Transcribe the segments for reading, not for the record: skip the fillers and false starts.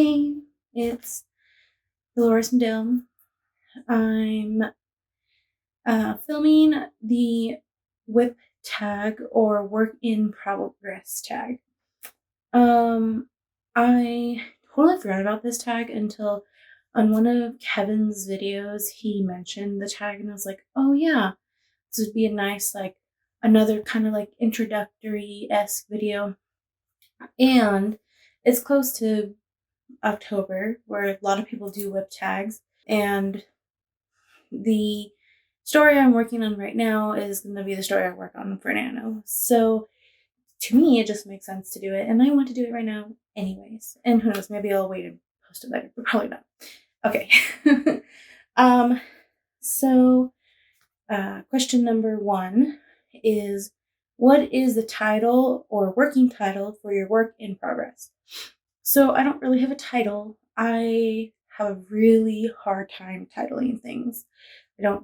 Hey, it's Dolores Madale. I'm filming the WIP tag or work in progress tag. I totally forgot about this tag until on one of Kevin's videos he mentioned the tag, and I was like, oh yeah, this would be a nice another kind of like introductory-esque video. And it's close to October where a lot of people do WIP tags, and the story I'm working on right now is going to be the story I work on for Nano. So to me, it just makes sense to do it, and I want to do it right now anyways. And who knows, maybe I'll wait and post it later, but probably not. Okay. um, so question number 1 is, what is the title or working title for your work in progress? So I don't really have a title. I have a really hard time titling things. I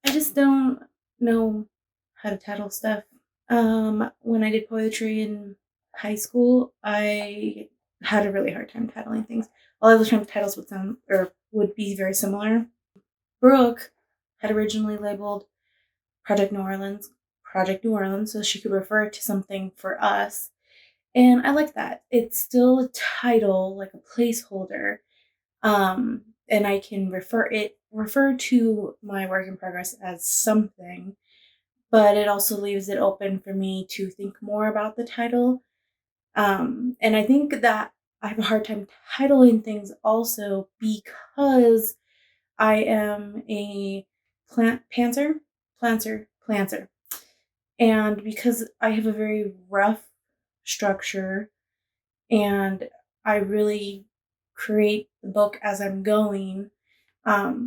just don't know how to title stuff. When I did poetry in high school, I had a really hard time titling things. A lot of the time titles would be very similar. Brooke had originally labeled Project New Orleans, so she could refer to something for us. And I like that. It's still a title, like a placeholder. And I can refer to my work in progress as something, but it also leaves it open for me to think more about the title. And I think that I have a hard time titling things also because I am a planter, and because I have a very rough structure and I really create the book as I'm going. I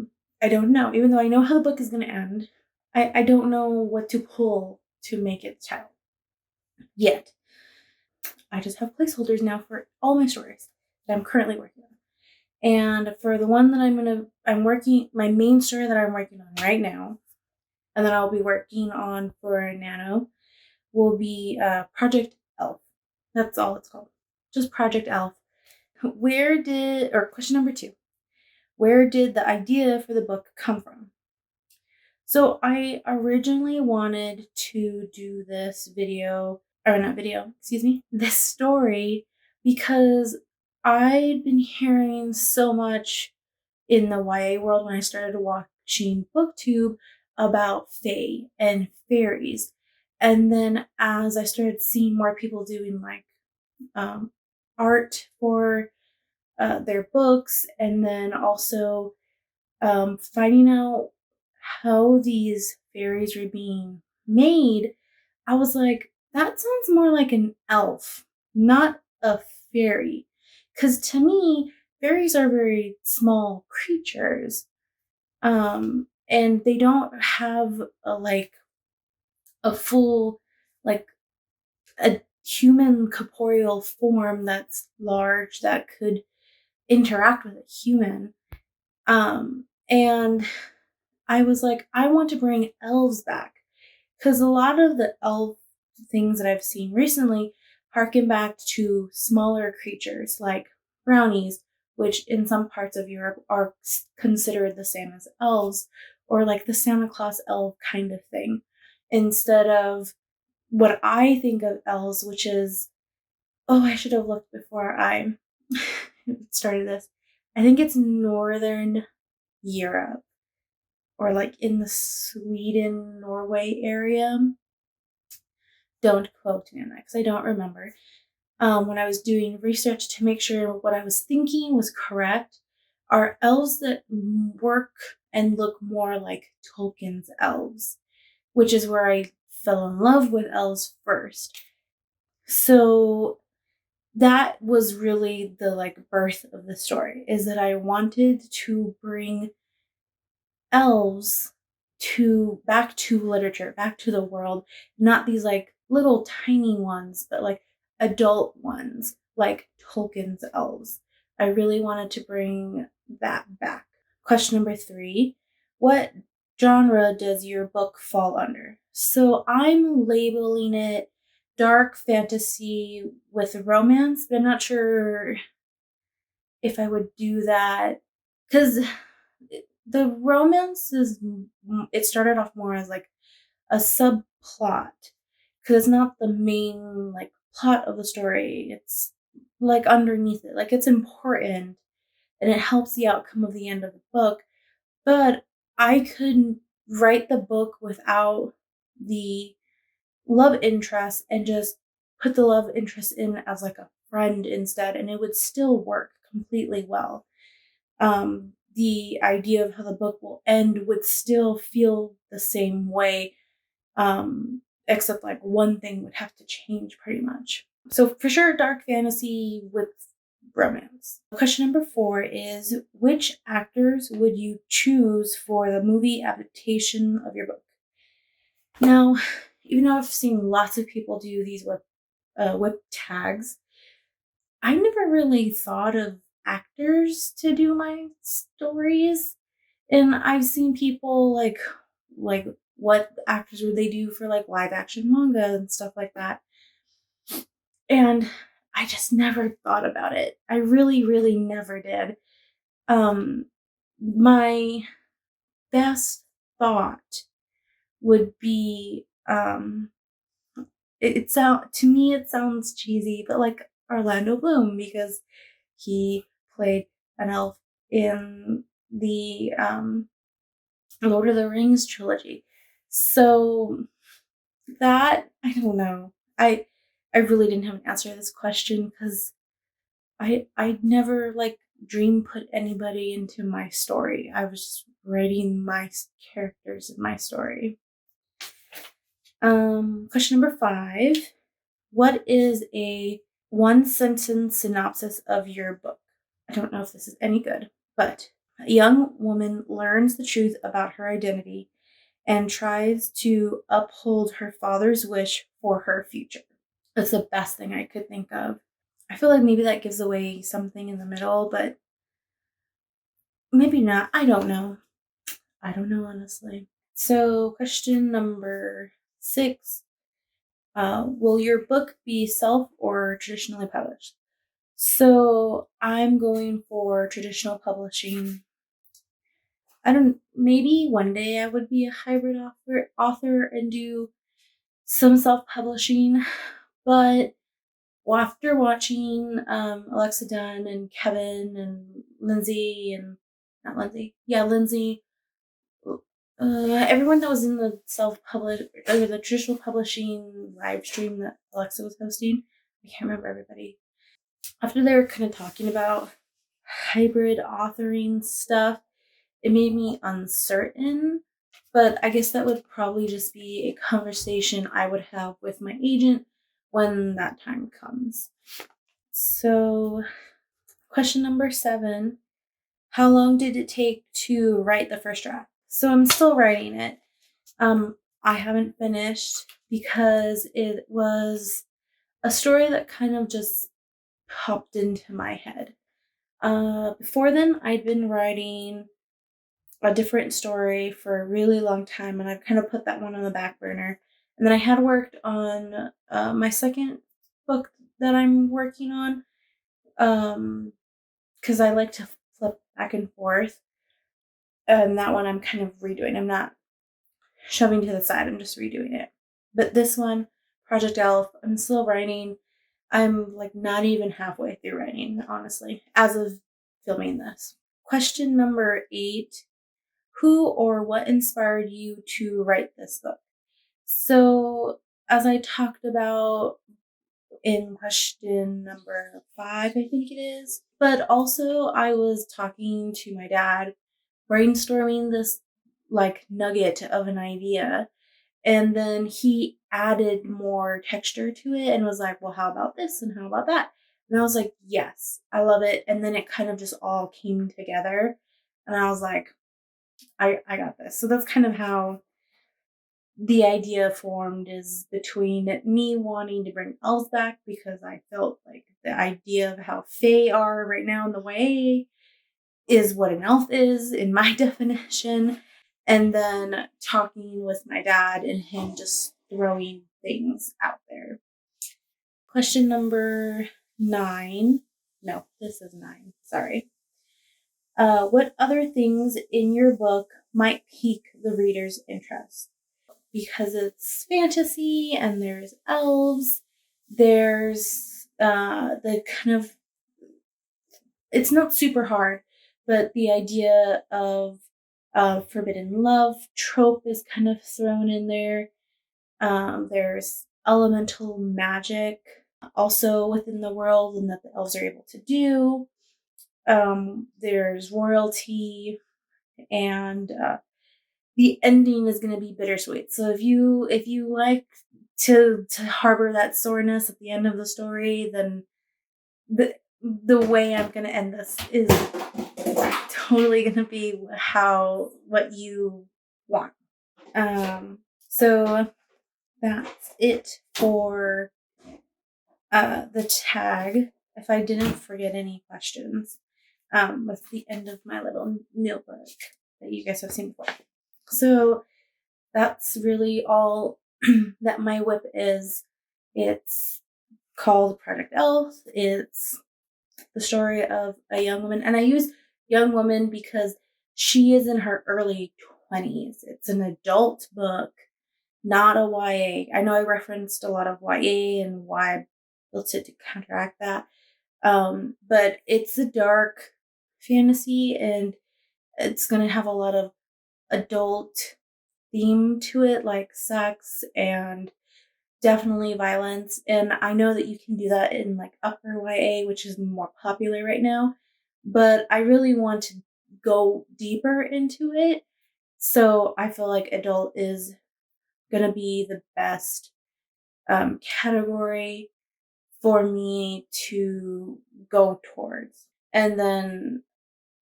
don't know. Even though I know how the book is going to end, I don't know what to pull to make it tell yet. I just have placeholders now for all my stories that I'm currently working on. And for the one that my main story that I'm working on right now, and then I'll be working on for Nano, will be Project Elf. That's all it's called. Just Project Elf. Question number 2, where did the idea for the book come from? So I originally wanted to do this this story, because I'd been hearing so much in the YA world when I started watching BookTube about fae and fairies. And then as I started seeing more people doing art for their books, and then also finding out how these fairies were being made, I was like, that sounds more like an elf, not a fairy. Because to me, fairies are very small creatures. And they don't have a full, like, a human corporeal form that's large that could interact with a human. And I was like, I want to bring elves back, because a lot of the elf things that I've seen recently harken back to smaller creatures like brownies, which in some parts of Europe are considered the same as elves, or like the Santa Claus elf kind of thing, instead of what I think of elves, which is, oh, I should have looked before I started this. I think it's Northern Europe, or like in the Sweden, Norway area. Don't quote me on that because I don't remember. When I was doing research to make sure what I was thinking was correct, are elves that work and look more like Tolkien's elves, which is where I fell in love with elves first. So that was really the birth of the story, is that I wanted to bring elves back to literature, back to the world, not these little tiny ones, but adult ones, like Tolkien's elves. I really wanted to bring that back. Question number 3, what genre does your book fall under? So I'm labeling it dark fantasy with romance, but I'm not sure if I would do that because the romance is, it started off more as like a subplot because it's not the main like plot of the story. It's like underneath it, like it's important and it helps the outcome of the end of the book. But I could write the book without the love interest and just put the love interest in as like a friend instead, and it would still work completely well. The idea of how the book will end would still feel the same way, except like one thing would have to change pretty much. So for sure, dark fantasy with romance. Question number 4 is, which actors would you choose for the movie adaptation of your book? Now, even though I've seen lots of people do these WIP tags, I never really thought of actors to do my stories. And I've seen people like what actors would they do for like live action manga and stuff like that. And I just never thought about it. I really, really never did. Um, my best thought would be it sound to me it sounds cheesy, but like Orlando Bloom because he played an elf in the Lord of the Rings trilogy. So that I don't know. I really didn't have an answer to this question because I never like dream put anybody into my story. I was just writing my characters in my story. Question number 5. What is a one sentence synopsis of your book? I don't know if this is any good, but a young woman learns the truth about her identity and tries to uphold her father's wish for her future. That's the best thing I could think of. I feel like maybe that gives away something in the middle, but maybe not. I don't know. I don't know, honestly. So, question number 6. Will your book be self or traditionally published? So, I'm going for traditional publishing. Maybe one day I would be a hybrid author and do some self publishing, but after watching Alexa Dunn and Kevin and Lindsay and not Lindsay, yeah, Lindsay, everyone that was in the self-publish or the traditional publishing live stream that Alexa was hosting, I can't remember everybody. After they were kind of talking about hybrid authoring stuff, it made me uncertain. But I guess that would probably just be a conversation I would have with my agent when that time comes. So, question number 7. How long did it take to write the first draft? So I'm still writing it. I haven't finished because it was a story that kind of just popped into my head. Before then, I'd been writing a different story for a really long time, and I've kind of put that one on the back burner. And then I had worked on my second book that I'm working on, because I like to flip back and forth. And that one I'm kind of redoing. I'm not shoving to the side, I'm just redoing it. But this one, Project Elf, I'm still writing. I'm like not even halfway through writing, honestly, as of filming this. Question number 8. Who or what inspired you to write this book? So, as I talked about in question number 5, I think it is, but also I was talking to my dad, brainstorming this like nugget of an idea. And then he added more texture to it and was like, well, how about this? And how about that? And I was like, yes, I love it. And then it kind of just all came together. And I was like, I got this. So that's kind of how the idea formed, is between me wanting to bring elves back because I felt like the idea of how fae are right now in the way is what an elf is in my definition. And then talking with my dad and him just throwing things out there. Question number 9. No, this is 9. Sorry. What other things in your book might pique the reader's interest? Because it's fantasy and there's elves, there's the kind of, it's not super hard, but the idea of forbidden love trope is kind of thrown in there. There's elemental magic also within the world and that the elves are able to do. There's royalty, and the ending is going to be bittersweet. So if you like to harbor that soreness at the end of the story, then the way I'm going to end this is totally going to be what you want. So that's it for the tag. If I didn't forget any questions, that's the end of my little notebook that you guys have seen before. So that's really all that my WIP is. It's called Project Elf. It's the story of a young woman, and I use young woman because she is in her early 20s. It's an adult book, not a YA. I know I referenced a lot of YA and why I built it to counteract that. But it's a dark fantasy, and it's going to have a lot of adult theme to it, like sex and definitely violence. And I know that you can do that in like upper YA, which is more popular right now, but I really want to go deeper into it. So I feel like adult is going to be the best category for me to go towards. And then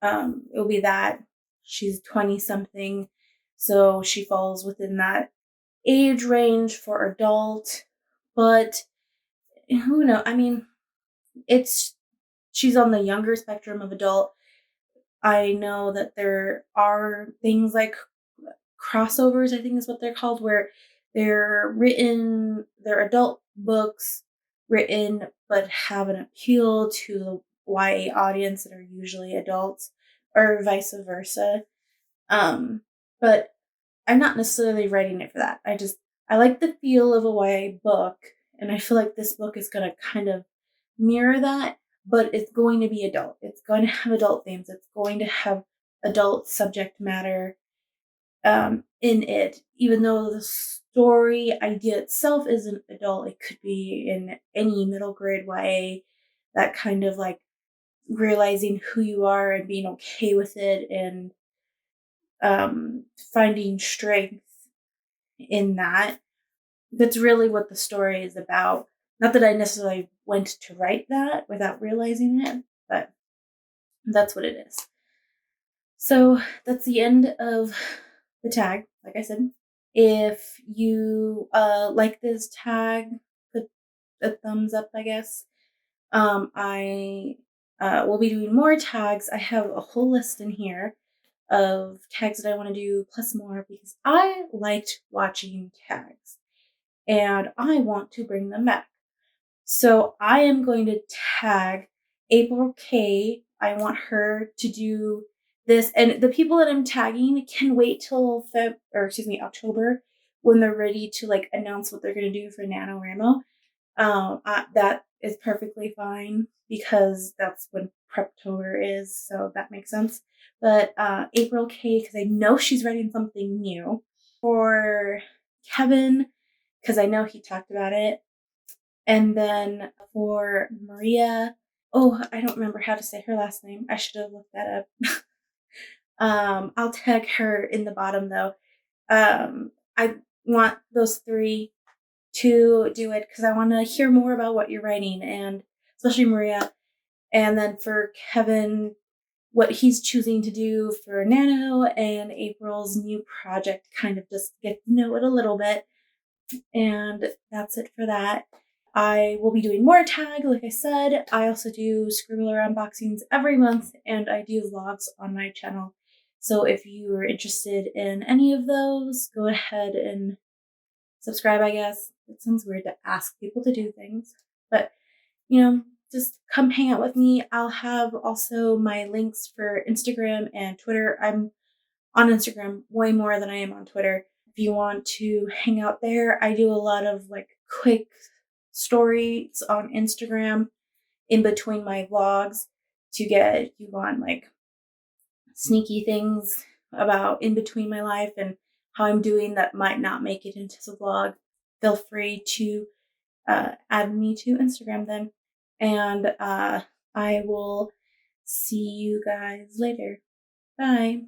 it'll be that she's 20 something, so she falls within that age range for adult, but who knows? I mean, she's on the younger spectrum of adult. I know that there are things like crossovers, I think is what they're called, where they're adult books written but have an appeal to the YA audience that are usually adults, or vice versa. But I'm not necessarily writing it for that. I like the feel of a YA book, and I feel like this book is going to kind of mirror that, but it's going to be adult. It's going to have adult themes. It's going to have adult subject matter in it. Even though the story idea itself isn't adult, it could be in any middle grade YA, that kind of like realizing who you are and being okay with it, and finding strength in that. That's really what the story is about. Not that I necessarily went to write that without realizing it, but that's what it is. So that's the end of the tag. Like I said, if you like this tag, put a thumbs up, I guess. I will be doing more tags. I have a whole list in here of tags that I want to do plus more because I liked watching tags and I want to bring them back. So I am going to tag April K. I want her to do this, and the people that I'm tagging can wait till October, when they're ready to like announce what they're going to do for NaNoWriMo. That is perfectly fine because that's when Preptober is, so that makes sense. But April K, because I know she's writing something new. For Kevin, because I know he talked about it. And then for Maria, I don't remember how to say her last name. I should have looked that up. I'll tag her in the bottom though. I want those 3 to do it because I want to hear more about what you're writing, and especially Maria. And then for Kevin, what he's choosing to do for Nano, and April's new project, kind of just get to know it a little bit. And that's it for that. I will be doing more tag, like I said. I also do Scribbler unboxings every month, and I do vlogs on my channel. So if you are interested in any of those, go ahead and subscribe, I guess. It sounds weird to ask people to do things, But, just come hang out with me. I'll have also my links for Instagram and Twitter. I'm on Instagram way more than I am on Twitter. If you want to hang out there, I do a lot of like quick stories on Instagram in between my vlogs to get you on like sneaky things about in between my life and how I'm doing that might not make it into the vlog. Feel free to add me to Instagram then. And I will see you guys later. Bye.